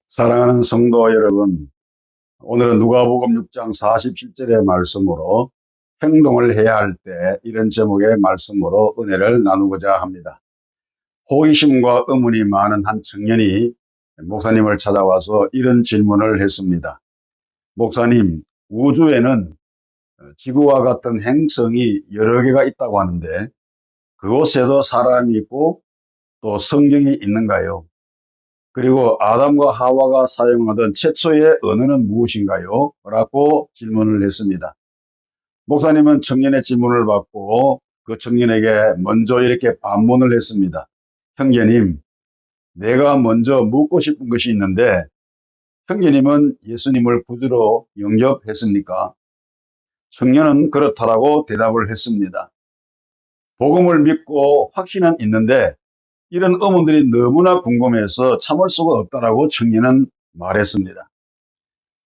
사랑하는 성도 여러분, 오늘은 누가복음 6장 47절의 말씀으로 행동을 해야 할 때 이런 제목의 말씀으로 은혜를 나누고자 합니다. 호기심과 의문이 많은 한 청년이 목사님을 찾아와서 이런 질문을 했습니다. 목사님, 우주에는 지구와 같은 행성이 여러 개가 있다고 하는데 그곳에도 사람이 있고 또 성경이 있는가요? 그리고 아담과 하와가 사용하던 최초의 언어는 무엇인가요? 라고 질문을 했습니다. 목사님은 청년의 질문을 받고 그 청년에게 먼저 이렇게 반문을 했습니다. 형제님, 내가 먼저 묻고 싶은 것이 있는데 형제님은 예수님을 구주로 영접했습니까? 청년은 그렇다라고 대답을 했습니다. 복음을 믿고 확신은 있는데 이런 의문들이 너무나 궁금해서 참을 수가 없다라고 청년은 말했습니다.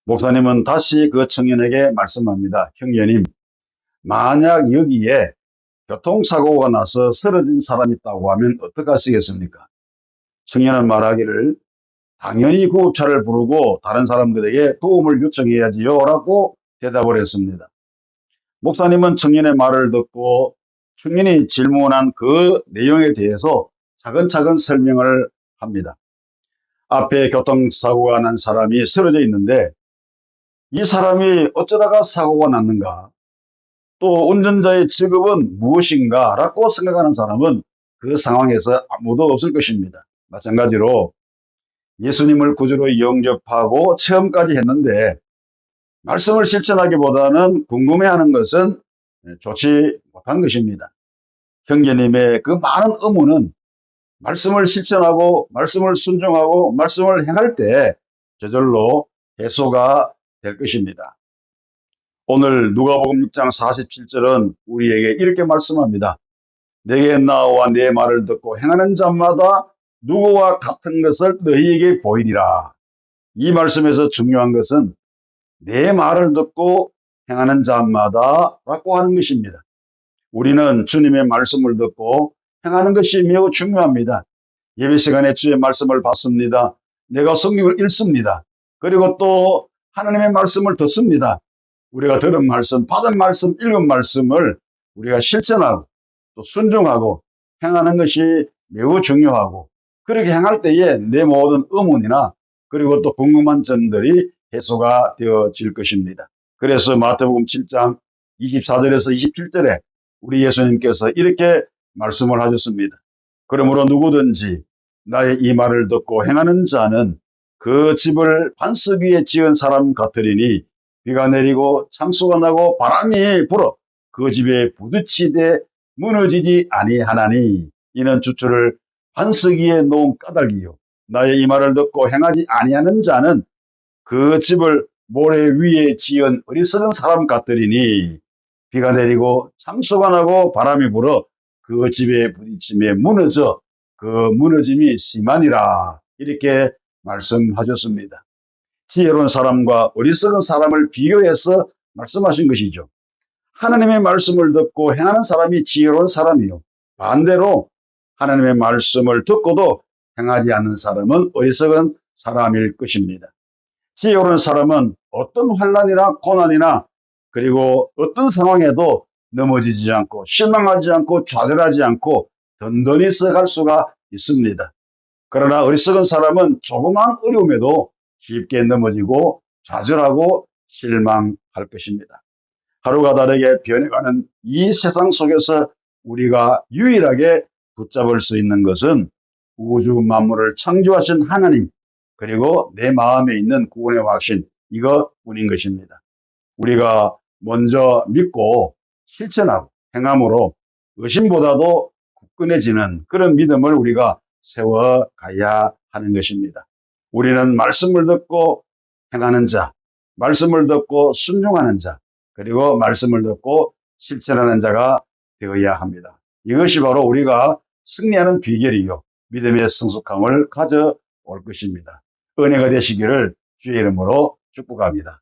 목사님은 다시 그 청년에게 말씀합니다. 형제님, 만약 여기에 교통사고가 나서 쓰러진 사람이 있다고 하면 어떡하시겠습니까? 청년은 말하기를 당연히 구급차를 부르고 다른 사람들에게 도움을 요청해야지요 라고 대답을 했습니다. 목사님은 청년의 말을 듣고 청년이 질문한 그 내용에 대해서 차근차근 설명을 합니다. 앞에 교통사고가 난 사람이 쓰러져 있는데 이 사람이 어쩌다가 사고가 났는가? 또 운전자의 직업은 무엇인가? 라고 생각하는 사람은 그 상황에서 아무도 없을 것입니다. 마찬가지로 예수님을 구주로 영접하고 체험까지 했는데 말씀을 실천하기보다는 궁금해하는 것은 좋지 못한 것입니다. 형제님의 그 많은 의문은 말씀을 실천하고 말씀을 순종하고 말씀을 행할 때 저절로 해소가 될 것입니다. 오늘 누가복음 6장 47절은 우리에게 이렇게 말씀합니다. 내게 나와 내 말을 듣고 행하는 자마다 누구와 같은 것을 너희에게 보이리라. 이 말씀에서 중요한 것은 내 말을 듣고 행하는 자마다 라고 하는 것입니다. 우리는 주님의 말씀을 듣고 행하는 것이 매우 중요합니다. 예배 시간에 주의 말씀을 받습니다. 내가 성경을 읽습니다. 그리고 또 하나님의 말씀을 듣습니다. 우리가 들은 말씀, 받은 말씀, 읽은 말씀을 우리가 실천하고 또 순종하고 행하는 것이 매우 중요하고 그렇게 행할 때에 내 모든 의문이나 그리고 또 궁금한 점들이 해소가 되어질 것입니다. 그래서 마태복음 7장 24절에서 27절에 우리 예수님께서 이렇게 말씀을 하셨습니다. 그러므로 누구든지 나의 이 말을 듣고 행하는 자는 그 집을 반석 위에 지은 사람 같으리니 비가 내리고 창수가 나고 바람이 불어 그 집에 부딪히되 무너지지 아니하나니 이는 주초를 반석 위에 놓은 까닭이요 나의 이 말을 듣고 행하지 아니하는 자는 그 집을 모래 위에 지은 어리석은 사람 같으리니 비가 내리고 창수가 나고 바람이 불어 그 집에 부딪힘에 무너져 그 무너짐이 심하니라 이렇게 말씀하셨습니다. 지혜로운 사람과 어리석은 사람을 비교해서 말씀하신 것이죠. 하나님의 말씀을 듣고 행하는 사람이 지혜로운 사람이요. 반대로 하나님의 말씀을 듣고도 행하지 않는 사람은 어리석은 사람일 것입니다. 지혜로운 사람은 어떤 환난이나 고난이나 그리고 어떤 상황에도 넘어지지 않고 실망하지 않고 좌절하지 않고 든든히 서갈 수가 있습니다. 그러나 어리석은 사람은 조그만 어려움에도 쉽게 넘어지고 좌절하고 실망할 것입니다. 하루가 다르게 변해가는 이 세상 속에서 우리가 유일하게 붙잡을 수 있는 것은 우주 만물을 창조하신 하나님 그리고 내 마음에 있는 구원의 확신 이것뿐인 것입니다. 우리가 먼저 믿고 실천하고 행함으로 의심보다도 굳건해지는 그런 믿음을 우리가 세워가야 하는 것입니다. 우리는 말씀을 듣고 행하는 자, 말씀을 듣고 순종하는 자, 그리고 말씀을 듣고 실천하는 자가 되어야 합니다. 이것이 바로 우리가 승리하는 비결이요. 믿음의 성숙함을 가져올 것입니다. 은혜가 되시기를 주의 이름으로 축복합니다.